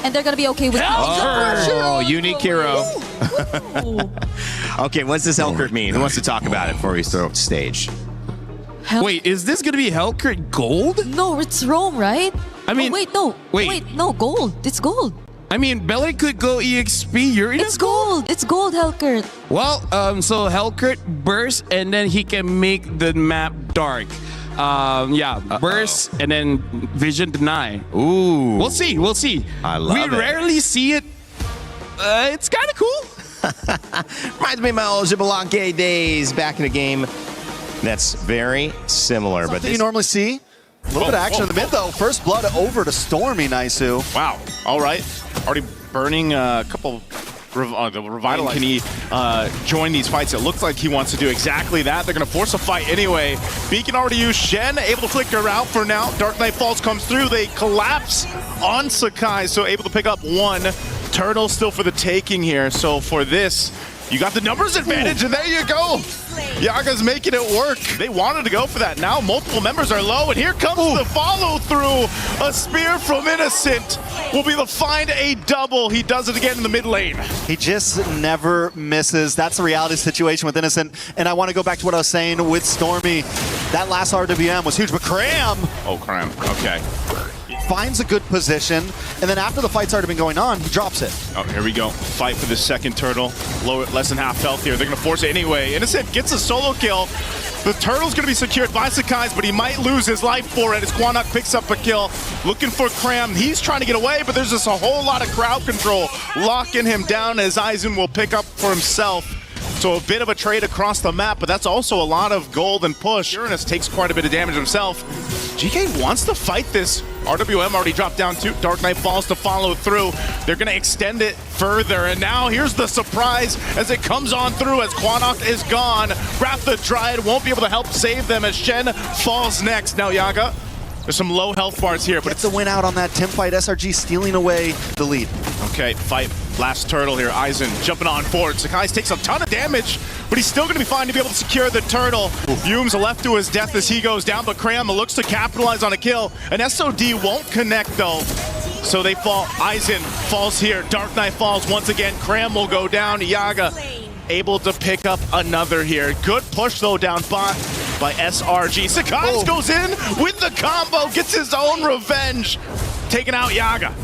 and they're gonna be okay with unique hero. Okay, what's this Hellcurt mean? Who wants to talk about it before we throw it to stage? Wait, is this gonna be Hellcurt gold? No, it's Rome, right? I mean, wait, no, gold. It's gold. I mean, Belly could go EXP. It's gold. It's gold, Hellcurt. Well, so Hellcurt burst, and then he can make the map dark. Burst, and then vision deny. Ooh. We'll see. We'll see. I love it. We rarely see it. It's kind of cool. Reminds me of my old Xbalanque days back in the game. That's very similar. Something but you normally see. A little bit of action in the mid, though. First blood over to Stormy, Naisu. Wow. All right. Already burning a couple the Revitalize. Can he join these fights? It looks like he wants to do exactly that. They're going to force a fight anyway. Beacon already used Shen, able to flicker out for now. Dark Knight Falls comes through. They collapse on Sakai, so able to pick up one. Turtle still for the taking here. So for this, you got the numbers advantage, and there you go. Yaga's making it work. They wanted to go for that. Now multiple members are low, and here comes the follow-through. A spear from Innocent will be the find a double. He does it again in the mid lane. He just never misses. That's the reality situation with Innocent. And I want to go back to what I was saying with Stormy. That last RWM was huge, but Cram Cram. Okay. finds a good position, and then after the fight's already been going on, he drops it. Oh, here we go. Fight for the second turtle. Low, less than half health here. They're going to force it anyway. Innocent gets a solo kill. The turtle's going to be secured by Sakai's, but he might lose his life for it as Quanok picks up a kill. Looking for Cram. He's trying to get away, but there's just a whole lot of crowd control locking him down as Aizen will pick up for himself. So a bit of a trade across the map, but that's also a lot of gold and push. Uranus takes quite a bit of damage himself. GK wants to fight this. RWM already dropped down too. Dark Knight Falls to follow through. They're going to extend it further, and now here's the surprise as it comes on through as Quanok is gone. Wrath the Dryad won't be able to help save them as Shen falls next. Now Yaga, there's some low health bars here, but it's a win out on that Tim fight. SRG stealing away the lead. Okay, fight. Last turtle here. Aizen jumping on forward. Sakai takes a ton of damage, but he's still going to be fine to be able to secure the turtle. Yume's left to his death as he goes down, but Cram looks to capitalize on a kill. An SOD won't connect though, so they fall. Aizen falls here. Dark Knight falls once again. Cram will go down. Yaga able to pick up another here. Good push though down bot by SRG. Sakai goes in with the combo, gets his own revenge, taking out Yaga.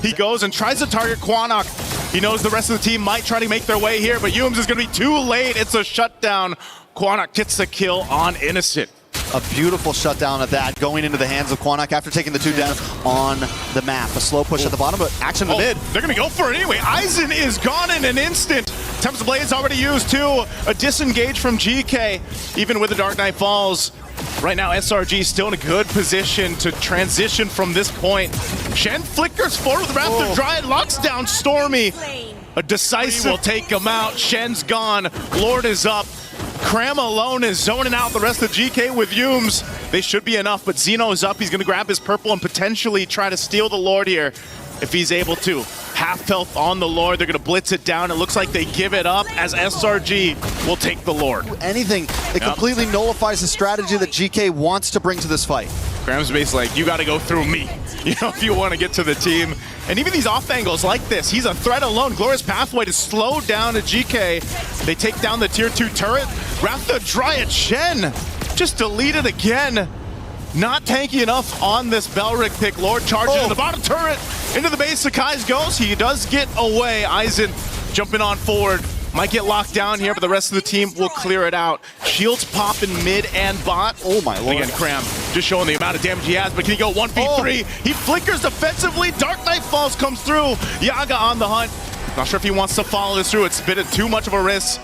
He goes and tries to target Quanok. He knows the rest of the team might try to make their way here, but Yumes is going to be too late. It's a shutdown. Quanok gets the kill on Innocent. A beautiful shutdown at that, going into the hands of Quanok after taking the two down on the map. A slow push at the bottom, but action in the mid. They're going to go for it anyway. Aizen is gone in an instant. Tempest Blade's already used too. A disengage from GK, even with the Dark Knight Falls. Right now, SRG is still in a good position to transition from this point. Shen flickers forward with Wrath the Dryad, locks down Stormy. A decisive will take him out. Shen's gone. Lord is up. Cram alone is zoning out the rest of GK with Yumes. They should be enough, but Xeno is up. He's going to grab his purple and potentially try to steal the Lord here if he's able to. Half health on the Lord. They're going to blitz it down. It looks like they give it up as SRG will take the Lord. Anything. It completely nullifies the strategy that GK wants to bring to this fight. Cram's basically like, you got to go through me, if you want to get to the team. And even these off angles like this, he's a threat alone. Glorious Pathway to slow down a GK. They take down the tier 2 turret. Wrath the Dryad. Shen just deleted again. Not tanky enough on this Belric pick. Lord charges in the bottom turret. Into the base, Sakai's goes. He does get away. Aizen jumping on forward. Might get locked down here, but the rest of the team will clear it out. Shields pop in mid and bot. Oh my lord. Again, Cram just showing the amount of damage he has, but can he go 1v3? He flickers defensively. Dark Knight Falls comes through. Yaga on the hunt. Not sure if he wants to follow this through. It's a bit of too much of a risk.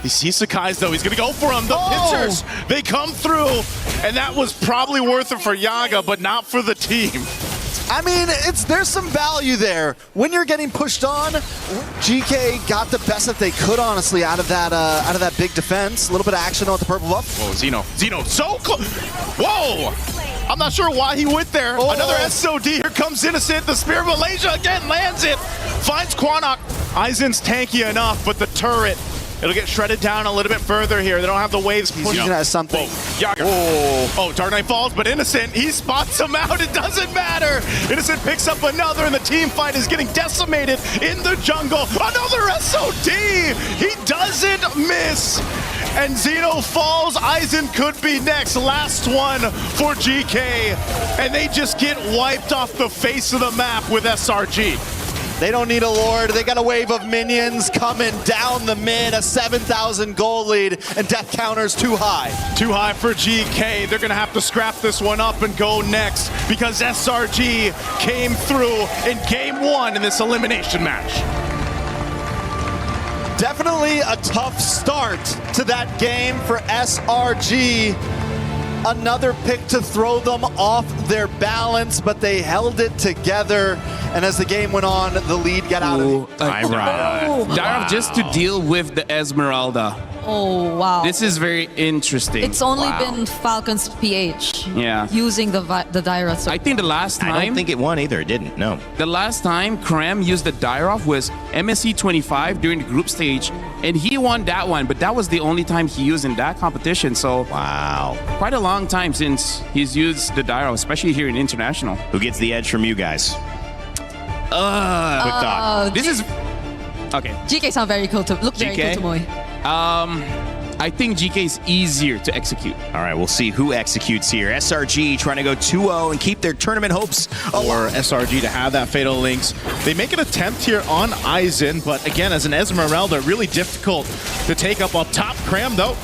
He sees Sakai's though. He's going to go for him. The pitchers, they come through. And that was probably worth it for Yaga, but not for the team. I mean, there's some value there. When you're getting pushed on, GK got the best that they could, honestly, out of that big defense. A little bit of action with the purple buff. Whoa, Xeno, so close. Whoa! I'm not sure why he went there. Another SOD. Here comes Innocent. The Spear of Malaysia again lands it. Finds Quanok. Aizen's tanky enough, but the turret It'll get shredded down a little bit further here. They don't have the waves. He's using it as something. Yaga. Oh, Dark Knight falls, but Innocent, he spots him out. It doesn't matter. Innocent picks up another, and the team fight is getting decimated in the jungle. Another SOD. He doesn't miss. And Zeno falls. Aizen could be next. Last one for GK. And they just get wiped off the face of the map with SRG. They don't need a Lord. They got a wave of minions coming down the mid, a 7,000 goal lead, and death counter's too high. Too high for GK. They're going to have to scrap this one up and go next because SRG came through in game 1 in this elimination match. Definitely a tough start to that game for SRG. Another pick to throw them off their balance, but they held it together. And as the game went on, the lead got out of it. Darov just to deal with the Esmeralda. Oh, wow. This is very interesting. It's only been Falcon's PH using the Dyrus. I think the last time... I don't think it won either. It didn't, no. The last time Krem used the Dyrov was MSC 25 during the group stage, and he won that one, but that was the only time he used in that competition, so... Wow. Quite a long time since he's used the Dyrov, especially here in International. Who gets the edge from you guys? Quick thought. This is... Okay. GK sound very cool to very cool to Moy. I think GK is easier to execute. All right, we'll see who executes here. SRG trying to go 2-0 and keep their tournament hopes For SRG to have that Fatal Links. They make an attempt here on Aizen, but again, as an Esmeralda, really difficult to take up top. Cram, though,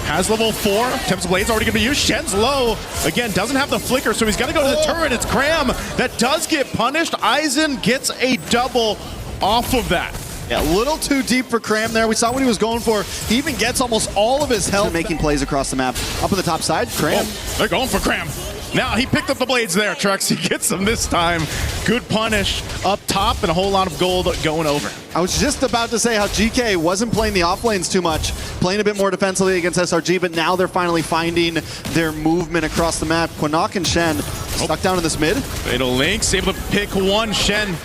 has level 4. Tempest Blade's already going to be used. Shen's low. Again, doesn't have the flicker, so he's got to go to the turret. It's Cram that does get punished. Aizen gets a double off of that. Yeah, a little too deep for Cram there. We saw what he was going for. He even gets almost all of his health making plays across the map. Up on the top side, Cram. Oh, they're going for Cram. Now he picked up the blades there, Trex. He gets them this time. Good punish up top and a whole lot of gold going over. I was just about to say how GK wasn't playing the off lanes too much, playing a bit more defensively against SRG, but now they're finally finding their movement across the map. Quinnock and Shen stuck down in this mid. Fatal Links able to pick one. Shen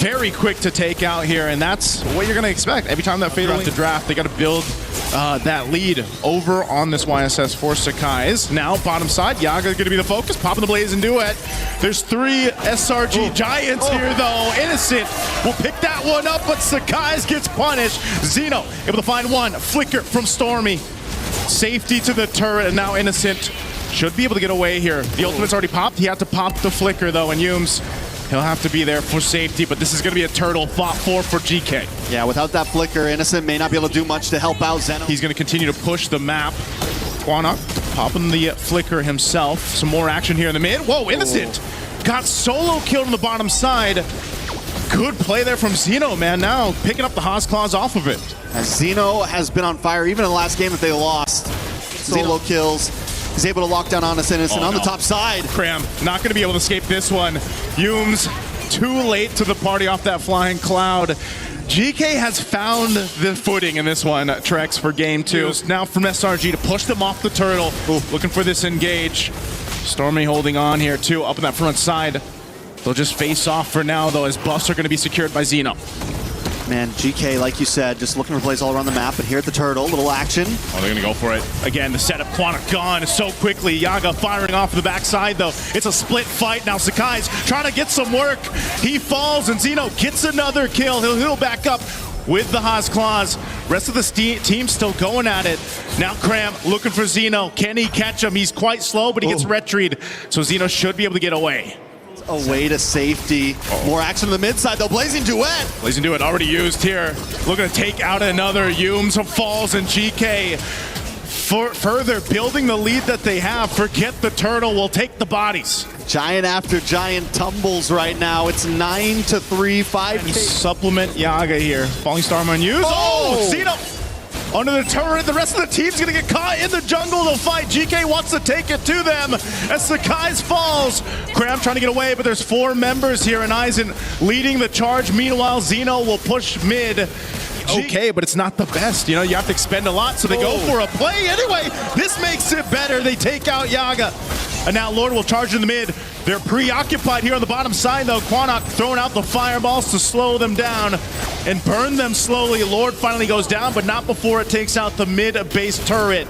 very quick to take out here, and that's what you're going to expect. Every time that Fatal Link to draft, they got to build that lead over on this YSS for Sakai's. Now, bottom side, Yaga going to be the focus, popping the Blaze and Duet. There's 3 SRG Giants here, though. Innocent will pick that one up, but Sakai's gets punished. Zeno able to find one. Flicker from Stormy. Safety to the turret, and now Innocent should be able to get away here. The ultimate's already popped. He had to pop the Flicker, though, and Yumes, he'll have to be there for safety, but this is going to be a turtle fought for GK. Yeah, without that Flicker, Innocent may not be able to do much to help out Zeno. He's going to continue to push the map. Quanok popping the Flicker himself. Some more action here in the mid. Whoa, Innocent got solo killed on the bottom side. Good play there from Zeno, man. Now picking up the Haas Claws off of it. As Zeno has been on fire, even in the last game that they lost. Solo kills. He's able to lock down Honest Innocent on the top side. Cram, not going to be able to escape this one. Yumes, too late to the party off that flying cloud. GK has found the footing in this one, Trex, for game 2. Now from SRG to push them off the turtle. Looking for this engage. Stormy holding on here, too, up on that front side. They'll just face off for now, though, as buffs are going to be secured by Zeno. Man, GK, like you said, just looking for plays all around the map, but here at the turtle, little action. Oh, they're going to go for it. Again, the setup, Quanok gone so quickly. Yaga firing off the backside, though. It's a split fight now. Sakai's trying to get some work. He falls, and Zeno gets another kill. He'll heal back up with the Haas Claws. Rest of the team still going at it. Now Cram looking for Zeno. Can he catch him? He's quite slow, but he gets retried, so Zeno should be able to get away. Away to safety. More action on the mid side, though. Blazing Duet. Blazing Duet already used here. Looking to take out another. Yumes falls, and GK further building the lead that they have. Forget the turtle. We'll take the bodies. Giant after giant tumbles right now. It's 9-3, 5K. Supplement Yaga here. Falling Star unused. Oh, Zeno under the turret. The rest of the team's going to get caught in the jungle. They'll fight. GK wants to take it to them as Sakai's falls. Cram trying to get away, but there's 4 members here, and Aizen leading the charge. Meanwhile, Zeno will push mid. Okay, but it's not the best. You know, you have to expend a lot, so they go for a play. Anyway, this makes it better. They take out Yaga. And now Lord will charge in the mid. They're preoccupied here on the bottom side, though. Quanok throwing out the fireballs to slow them down. and burn them slowly. Lord finally goes down, but not before it takes out the mid-base turret.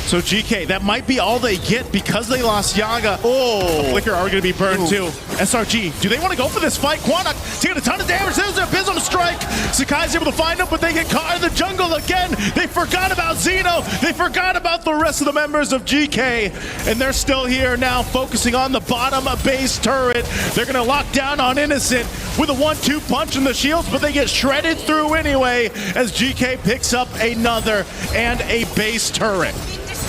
So GK, that might be all they get because they lost Yaga. Oh, the Flicker are going to be burned too. SRG, do they want to go for this fight? Quanok taking a ton of damage. There's their Abysm Strike. Sakai's able to find him, but they get caught in the jungle again. They forgot about Xeno. They forgot about the rest of the members of GK. And they're still here now, focusing on the bottom base turret. They're going to lock down on Innocent with a 1-2 punch in the shields, but they get shredded through anyway as GK picks up another and a base turret.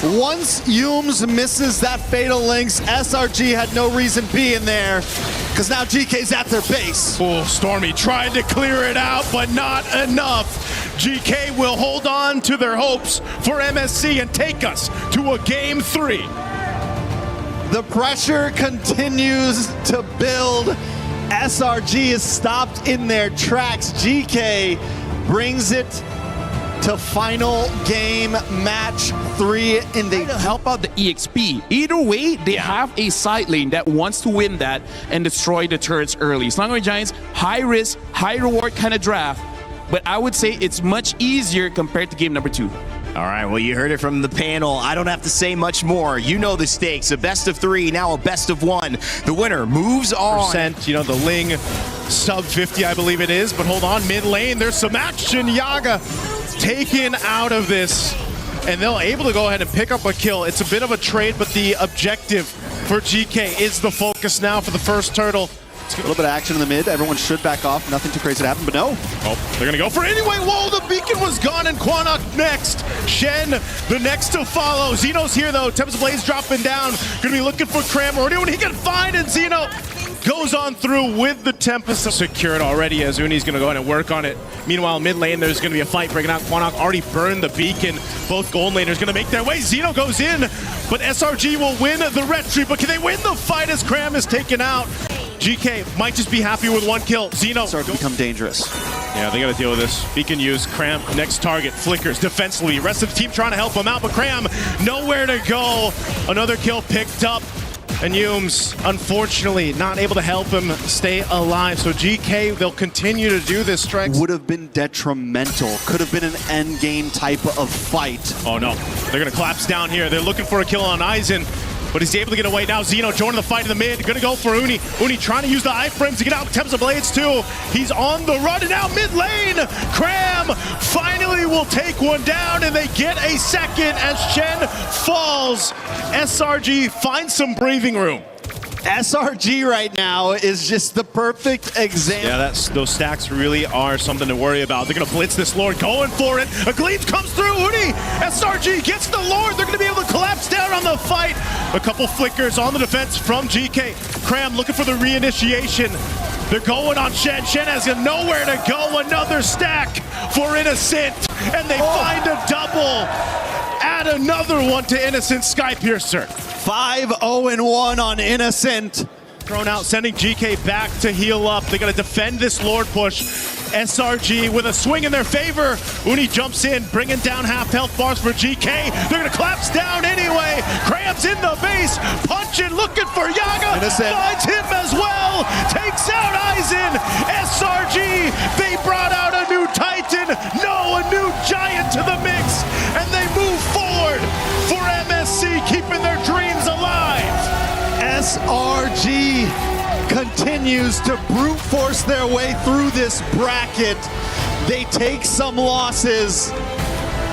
Once Yums misses that Fatal Links, SRG had no reason being there, because now GK's at their base. Oh, Stormy tried to clear it out, but not enough. GK will hold on to their hopes for MSC and take us to a Game 3. The pressure continues to build. SRG is stopped in their tracks. GK brings it to final game match 3 in the Help out the EXP. Either way, they have a side lane that wants to win that and destroy the turrets early. Selangor Giants, high risk, high reward kind of draft, but I would say it's much easier compared to game number 2. All right, well, you heard it from the panel. I don't have to say much more. You know the stakes. A best of 3, now a best of 1. The winner moves on. You know, the Ling sub 50, I believe it is, but hold on, mid lane, there's some action. Yaga taken out of this, and they're able to go ahead and pick up a kill. It's a bit of a trade, but the objective for GK is the focus now for the first turtle. Let's get a little bit of action in the mid. Everyone should back off. Nothing too crazy to happen, but no. Oh, they're gonna go for it anyway. Whoa, the beacon was gone, and Quanok next. Shen, the next to follow. Xeno's here though. Tempest Blaze dropping down. Gonna be looking for Cram or anyone he can find, and Xeno goes on through with the Tempest secured already as Uni's gonna go ahead and work on it. Meanwhile, mid lane, there's gonna be a fight breaking out. Quanok already burned the beacon. Both gold laners gonna make their way. Xeno goes in, but SRG will win the retry, but can they win the fight as Cram is taken out? GK might just be happy with 1 kill. Xeno Start to become dangerous. Yeah, they gotta deal with this. Beacon use, Cram, next target, flickers defensively. Rest of the team trying to help him out, but Cram, nowhere to go. Another kill picked up, and Yums, unfortunately, not able to help him stay alive. So GK, they'll continue to do this, Strikes. Would have been detrimental. Could have been an end game type of fight. Oh no, they're gonna collapse down here. They're looking for a kill on Aizen, but he's able to get away now. Xeno joining the fight in the mid, gonna go for Uni. Uni trying to use the iframes to get out Tempest of Blades too. He's on the run, and now mid lane, Cram finally will take one down, and they get a second as Shen falls. SRG finds some breathing room. SRG right now is just the perfect example. Yeah, those stacks really are something to worry about. They're gonna blitz this Lord, going for it. A Gleams comes through, Uni! SRG gets the Lord, they're gonna be able to collapse down on the fight. A couple flickers on the defense from GK. Cram looking for the reinitiation. They're going on Shen. Shen has nowhere to go. Another stack for Innocent, and they find a double. Add another one to Innocent, Skypiercer. 5-0-1 on Innocent. Thrown out, sending GK back to heal up. They gotta defend this Lord push. SRG with a swing in their favor. Uni jumps in, bringing down half health bars for GK. They're gonna collapse down anyway. Cram's in the base, punching, looking for Yaga. Innocent finds him as well. Takes out Aizen. SRG, they brought out a new Titan. No, a new Giant to the mix. And they move forward for MSC, keeping their dreams alive. SRG continues to brute force their way through this bracket. They take some losses,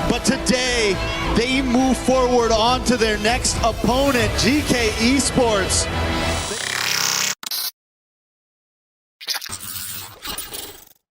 but today they move forward on to their next opponent. Geekay Esports